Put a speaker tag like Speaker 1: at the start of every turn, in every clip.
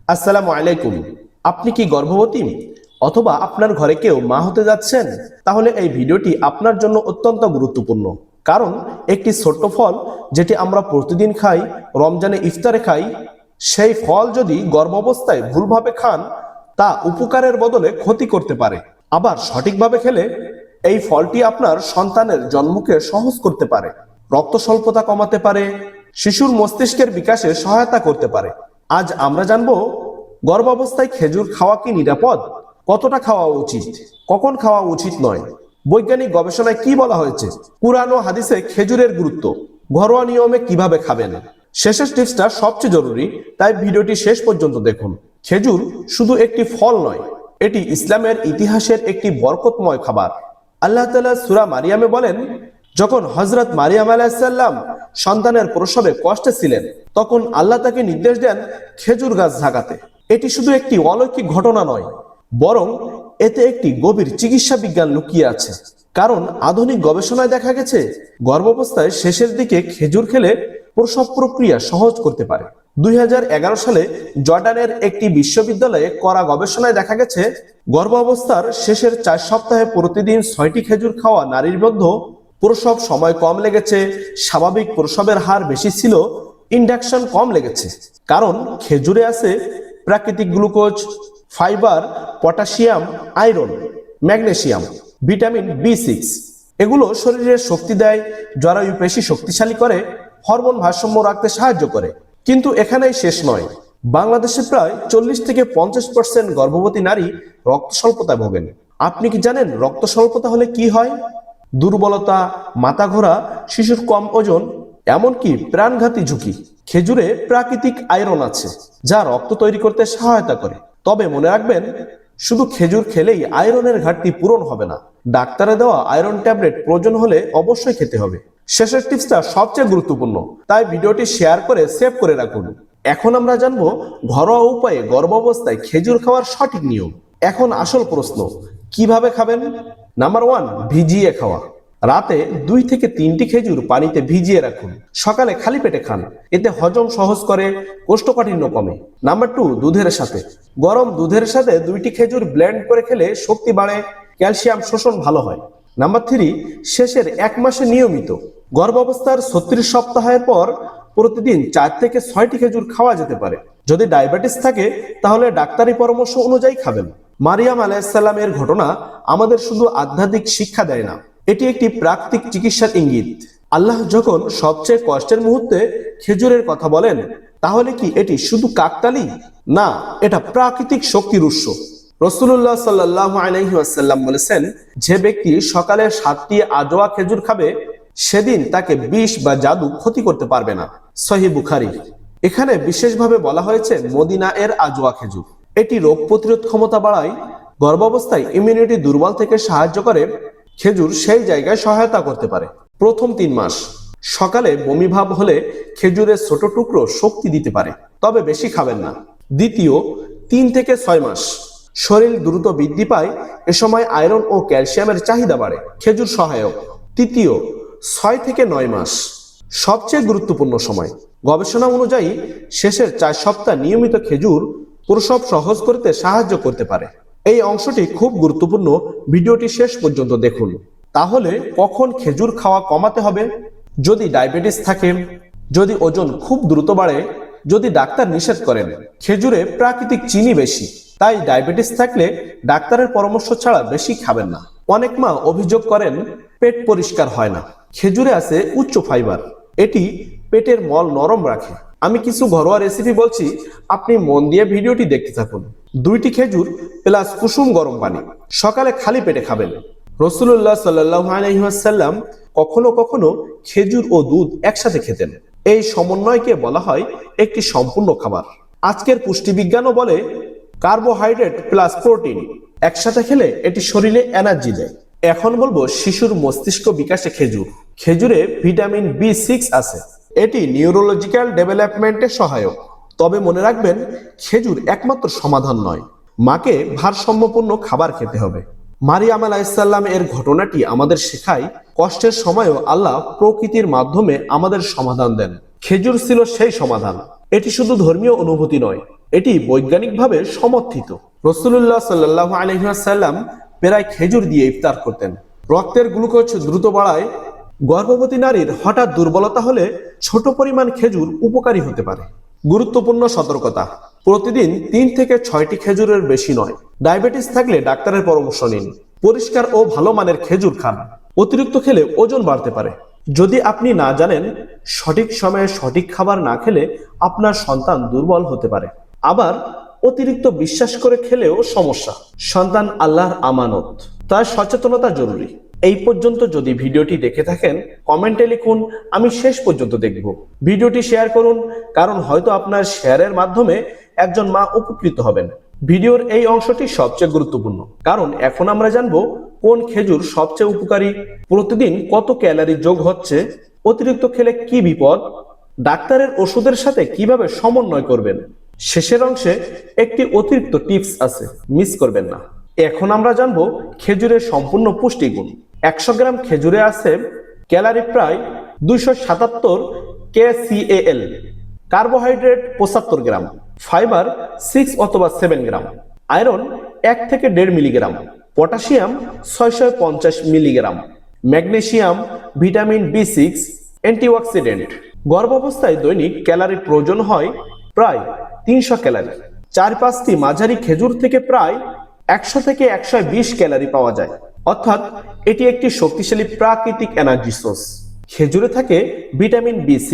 Speaker 1: আসসালামু আলাইকুম। আপনি কি গর্ভবতী অথবা আপনার ঘরে কেউ মা হতে যাচ্ছেন? তাহলে এই ভিডিওটি আপনার জন্য অত্যন্ত গুরুত্বপূর্ণ। কারণ একটি ছোট্ট ফল যেটি আমরা প্রতিদিন খাই, রমজানে ইফতারে খাই, সেই ফল যদি গর্ভাবস্থায় ভুলভাবে খান তা উপকারের বদলে ক্ষতি করতে পারে। আবার সঠিকভাবে খেলে এই ফলটি আপনার সন্তানের জন্মকে সহজ করতে পারে, রক্ত স্বল্পতা কমাতে পারে, শিশুর মস্তিষ্কের বিকাশে সহায়তা করতে পারে। আজ আমরা জানবো গর্ভাবস্থায় খেজুর খাওয়া কি নিরাপদ, কতটা খাওয়া উচিত, কখন খাওয়া উচিত নয়, বৈজ্ঞানিক গবেষণায় কি বলা হয়েছে, কুরআন ও হাদিসে খেজুরের গুরুত্ব, ঘরোয়া নিয়মে কিভাবে খাবেন। শেষের টিপসটা সবচেয়ে জরুরি, তাই ভিডিওটি শেষ পর্যন্ত দেখুন। খেজুর শুধু একটি ফল নয়, এটি ইসলামের ইতিহাসের একটি বরকতময় খাবার। আল্লাহ তাআলা সূরা মারিয়ামে বলেন, যখন হযরত মারিয়াম আলাইহিস সালাম সন্তানের প্রসবে কষ্টে ছিলেন, তখন আল্লাহ তাকে নির্দেশ দেন খেজুর গাছ ঝাঁকাতে। এটি শুধু একটি অলৌকিক ঘটনা নয়, বরং এতে একটি গভীর চিকিৎসা বিজ্ঞান লুকিয়ে আছে। কারণ আধুনিক গবেষণায় দেখা গেছে গর্ভাবস্থায় শেষের দিকে খেজুর খেলে প্রসব প্রক্রিয়া সহজ করতে পারে। 2011 সালে জর্ডানের একটি বিশ্ববিদ্যালয়ে করা গবেষণায় দেখা গেছে গর্ভাবস্থার শেষের 4 সপ্তাহে প্রতিদিন 6টি খেজুর খাওয়া নারীর মধ্যে প্রসব সময় কম লেগেছে, স্বাভাবিক প্রসবের হার বেশি ছিল, ইনডাকশন কম লেগেছে। কারণ খেজুরে আছে প্রাকৃতিক glucose, fibre, potassium, iron, magnesium, vitamin B6। এগুলো শরীরের শক্তি দেয়, জরায়ু পেশি শক্তিশালী করে, হরমোন ভারসাম্য রাখতে সাহায্য করে। কিন্তু এখানেই শেষ নয়। বাংলাদেশে প্রায় 40 থেকে 50% গর্ভবতী নারী রক্ত স্বল্পতায় ভোগেন। আপনি কি জানেন রক্ত স্বল্পতা হলে কি হয়? দুর্বলতা, মাথা ঘোরা, শিশুর কম ওজন, এমনকি প্রাণঘাতী ঝুঁকি। খেজুরে প্রাকৃতিক আয়রন আছে যা রক্ত তৈরি করতে সহায়তা করে। তবে মনে রাখবেন, শুধু খেজুর খেলেই আয়রনের ঘাটতি পূরণ হবে না। ডাক্তারে দেওয়া আয়রন ট্যাবলেট প্রয়োজন হলে অবশ্যই খেতে হবে। শেষের টিপসটা সবচেয়ে গুরুত্বপূর্ণ, তাই ভিডিওটি শেয়ার করে সেভ করে রাখুন। এখন আমরা জানবো ঘরোয়া উপায়ে গর্ভাবস্থায় খেজুর খাওয়ার সঠিক নিয়ম। এখন আসল প্রশ্ন, কিভাবে খাবেন? নাম্বার 1, ভিজিয়ে খাওয়া। রাতে 2 থেকে 3টি খেজুর পানিতে ভিজিয়ে রাখুন, সকালে খালি পেটে খান। এতে হজম সহজ করে, কোষ্ঠকাঠিন্য কমে। নাম্বার 2, দুধের সাথে। গরম দুধের সাথে 2টি খেজুর ব্লেন্ড করে খেলে শক্তি বাড়ে, ক্যালসিয়াম শোষণ ভালো হয়। নাম্বার 3, শেষের 1 মাসে নিয়মিত। গর্ভাবস্থার 36 সপ্তাহের পর প্রতিদিন 4 থেকে 6টি খেজুর খাওয়া যেতে পারে। যদি ডায়াবেটিস থাকে তাহলে ডাক্তারি পরামর্শ অনুযায়ী খাবেন। মারিয়াম আলাইহিস সালামের ঘটনা আমাদের শুধু আধ্যাত্মিক শিক্ষা দেয় না, এটি একটি প্রাকৃতিক চিকিৎসার ইঙ্গিত। আল্লাহ যখন সবচেয়ে কষ্টের মুহূর্তে খেজুরের কথা বলেন, তাহলে কি এটি শুধু কাকতালি? না, এটা প্রাকৃতিক শক্তির উৎস। রাসূলুল্লাহ সাল্লাল্লাহু আলাইহি ওয়াসাল্লাম বলেছেন, যে ব্যক্তি সকালে 7টি আজওয়া খেজুর খাবে, সেদিন তাকে বিষ বা জাদু ক্ষতি করতে পারবে না। সহিহ বুখারী। এখানে বিশেষভাবে বলা হয়েছে মদিনা এর আজওয়া খেজুর। এটি রোগ প্রতিরোধ ক্ষমতা বাড়ায়, গর্ভাবস্থায় ইমিউনিটি দুর্বল থেকে সাহায্য করে। খেজুর সেই জায়গায় সহায়তা করতে পারে। প্রথম 3 মাস সকালে বমি ভাব হলে খেজুরের ছোট টুকরো শক্তি দিতে পারে, তবে বেশি খাবেন না। দ্বিতীয় 3 থেকে 6 মাস শরীর দ্রুত বৃদ্ধি পায়, এ সময় আয়রন ও ক্যালসিয়ামের চাহিদা বাড়ে, খেজুর সহায়ক। তৃতীয় 6 থেকে 9 মাস সবচেয়ে গুরুত্বপূর্ণ সময়। গবেষণা অনুযায়ী শেষের 4 সপ্তাহ নিয়মিত খেজুর প্রসব সহজ করতে সাহায্য করতে পারে। এই অংশটি খুব গুরুত্বপূর্ণ, ভিডিওটি শেষ পর্যন্ত দেখুন। তাহলে কখন খেজুর খাওয়া কমাতে হবে? যদি ডায়াবেটিস থাকে, যদি ওজন খুব দ্রুত বাড়ে, যদি ডাক্তার নিষেধ করেন। খেজুরে প্রাকৃতিক চিনি বেশি, তাই ডায়াবেটিস থাকলে ডাক্তারের পরামর্শ ছাড়া বেশি খাবেন না। অনেক মা অভিযোগ করেন পেট পরিষ্কার হয় না। খেজুরে আছে উচ্চ ফাইবার, এটি পেটের মল নরম রাখে। আমি কিছু ঘরোয়া রেসিপি বলছি, আপনি মন দিয়ে ভিডিওটি দেখতে থাকুন। 2টি খেজুর প্লাস কুসুম গরম পানি, সকালে খালি পেটে খাবেন। রাসূলুল্লাহ সাল্লাল্লাহু আলাইহি ওয়াসাল্লাম কখনো কখনো খেজুর ও দুধ একসাথে খেতেন। এই সমন্বয়কে বলা হয় একটি সম্পূর্ণ খাবার। আজকের পুষ্টিবিজ্ঞানও বলে কার্বোহাইড্রেট প্লাস প্রোটিন একসাথে খেলে এটি শরীরে এনার্জি দেয়। এখন বলবো শিশুর মস্তিষ্ক বিকাশে খেজুর। খেজুরে ভিটামিন B6 আছে, এটি নিউরোলজিক্যাল ডেভেলপমেন্টে সহায়ক। তবে মনে রাখবেন, খেজুর একমাত্র সমাধান নয়, মাকে ভারসাম্যপূর্ণ খাবার খেতে হবে। মারিয়াম আলাইহিস সালাম এর ঘটনাটি আমাদের শেখায়, কষ্টের সময়ও আল্লাহ প্রকৃতির মাধ্যমে আমাদের সমাধান দেন। খেজুর ছিল সেই সমাধান। এটি শুধু ধর্মীয় অনুভূতি নয়, এটি বৈজ্ঞানিকভাবে সমর্থিত। রাসূলুল্লাহ সাল্লাল্লাহু আলাইহি ওয়াসাল্লাম প্রায় খেজুর দিয়ে ইফতার করতেন। রক্তের গ্লুকোজ দ্রুত বাড়ায়। গর্ভবতী নারীর হঠাৎ দুর্বলতা হলে ছোট পরিমাণ খেজুর উপকারী হতে পারে। গুরুত্বপূর্ণ সতর্কতা: প্রতিদিন 3 থেকে 6টি খেজুরের বেশি নয়। ডায়াবেটিস থাকলে ডাক্তারের পরামর্শ নিন। পরিষ্কার ও ভালো মানের খেজুর খান। অতিরিক্ত খেলে ওজন বাড়তে পারে। যদি আপনি না জানেন, সঠিক সময়ে সঠিক খাবার না খেলে আপনার সন্তান দুর্বল হতে পারে। আবার অতিরিক্ত বিশ্বাস করে খেলেও সমস্যা। সন্তান আল্লাহর আমানত, তাই সচেতনতা জরুরি। এই পর্যন্ত যদি ভিডিওটি দেখে থাকেন, কমেন্টে লিখুন আমি শেষ পর্যন্ত দেখব। ভিডিওটি শেয়ার করুন, কারণ হয়তো আপনার শেয়ারের মাধ্যমে একজন মা উপকৃত হবেন। ভিডিওর এই অংশটি সবচেয়ে গুরুত্বপূর্ণ, কারণ এখন আমরা জানবো কোন খেজুর সবচেয়ে উপকারী, প্রতিদিন কত ক্যালোরি যোগ হচ্ছে, অতিরিক্ত খেলে কি বিপদ, ডাক্তারের ওষুধের সাথে কিভাবে সমন্বয় করবেন। শেষের অংশে একটি অতিরিক্ত টিপস আছে, মিস করবেন না। এখন আমরা জানবো খেজুরের সম্পূর্ণ পুষ্টিগুণ। 100 গ্রাম খেজুরে আছে ক্যালোরি প্রায় 277 kcal, কার্বোহাইড্রেট 75 গ্রাম, ফাইবার 6 অথবা 7 গ্রাম, আয়রন 1 থেকে 1.5 milligram, potassium 650 milligram, magnesium, vitamin B6, antioxidant. গর্ভাবস্থায় দৈনিক ক্যালোরি প্রয়োজন হয় প্রায় 300 ক্যালোরি। 4-5টি মাঝারি খেজুর থেকে প্রায় 100 থেকে 120 ক্যালোরি পাওয়া যায়, অর্থাৎ এটি একটি শক্তিশালী প্রাকৃতিক এনার্জি সোর্স। খেজুরে থাকে ভিটামিন B6,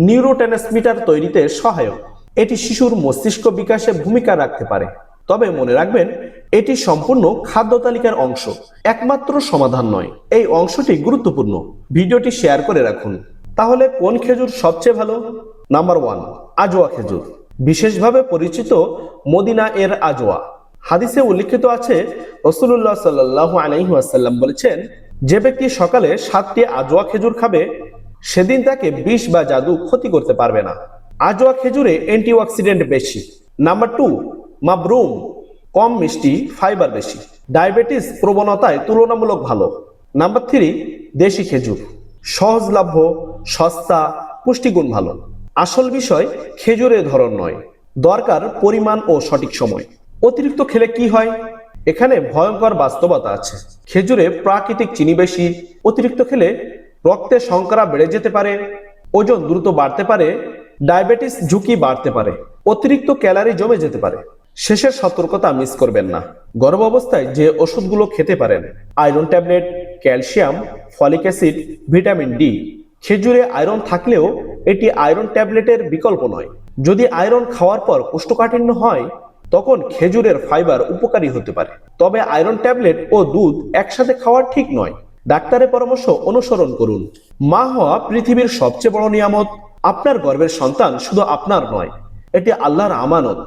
Speaker 1: নিউরোট্রান্সমিটার তৈরিতে সহায়ক। এটি শিশুর মস্তিষ্ক বিকাশে ভূমিকা রাখতে পারে। তবে মনে রাখবেন, এটি সম্পূর্ণ খাদ্য তালিকার অংশ, একমাত্র সমাধান নয়। এই অংশটি গুরুত্বপূর্ণ। ভিডিওটি শেয়ার করে রাখুন। তাহলে কোন খেজুর সবচেয়ে ভালো? নাম্বার 1, আজওয়া খেজুর, বিশেষভাবে পরিচিত মদিনা এর আজওয়া। হাদিসে উল্লেখিত আছে, রাসূলুল্লাহ সাল্লাল্লাহু আলাইহি ওয়াসাল্লাম বলেছেন, যে ব্যক্তি সকালে 7টি আজওয়া খেজুর খাবে, সেদিন তাকে বিষ বা জাদু ক্ষতি করতে পারবে না। আজওয়া খেজুরে অ্যান্টিঅক্সিডেন্ট বেশি। নাম্বার 2, মাবরুম, কম মিষ্টি, ফাইবার বেশি, ডায়াবেটিস প্রবণতায় তুলনামূলক ভালো। নাম্বার 3, দেশি খেজুর, সহজলভ্য, সস্তা, পুষ্টিগুণ ভালো। আসল বিষয় খেজুরের ধরন নয়, দরকার পরিমাণ ও সঠিক সময়। অতিরিক্ত খেলে কি হয়? এখানে ভয়ঙ্কর বাস্তবতা আছে। খেজুরে প্রাকৃতিক চিনি বেশি। অতিরিক্ত খেলে রক্তে শর্করা বেড়ে যেতে পারে, ওজন দ্রুত বাড়তে পারে, ডায়াবেটিস ঝুঁকি বাড়তে পারে, অতিরিক্ত ক্যালোরি জমে যেতে পারে। শেষের সতর্কতা মিস করবেন না। গর্ভাবস্থায় যে ওষুধগুলো খেতে পারেন: iron tablet, calcium, folic acid, vitamin D. খেজুরে আয়রন থাকলেও এটি আয়রন ট্যাবলেটের বিকল্প নয়। যদি আয়রন খাওয়ার পর কোষ্ঠকাঠিন্য হয়, তখন খেজুরের ফাইবার উপকারী হতে পারে। তবে আয়রন ট্যাবলেট ও দুধ একসাথে খাওয়া ঠিক নয়। ডাক্তারের পরামর্শ অনুসরণ করুন। মা হওয়া পৃথিবীর সবচেয়ে বড় নিয়ামত। আপনার গর্ভের সন্তান শুধু আপনার নয়, এটি আল্লাহর আমানত।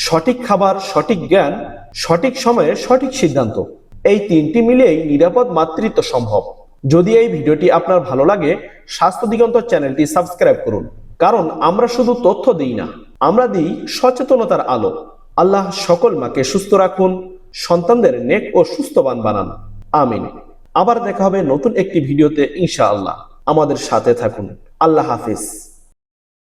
Speaker 1: সঠিক খাবার, সঠিক জ্ঞান, সঠিক সময়ে সঠিক সিদ্ধান্ত, এই 3টি মিলেই নিরাপদ মাতৃত্ব সম্ভব। যদি এই ভিডিওটি আপনার ভালো লাগে, স্বাস্থ্য দিগন্ত চ্যানেলটি সাবস্ক্রাইব করুন, কারণ আমরা শুধু তথ্য দিই না, আমরা দিই সচেতনতার আলো। আল্লাহ সকল মাকে সুস্থ রাখুন, সন্তানদের নেক ও সুস্থবান বানান। আমিন। আবার দেখা হবে নতুন একটি ভিডিওতে ইনশাআল্লাহ। আমাদের সাথে থাকুন। আল্লাহ হাফিজ।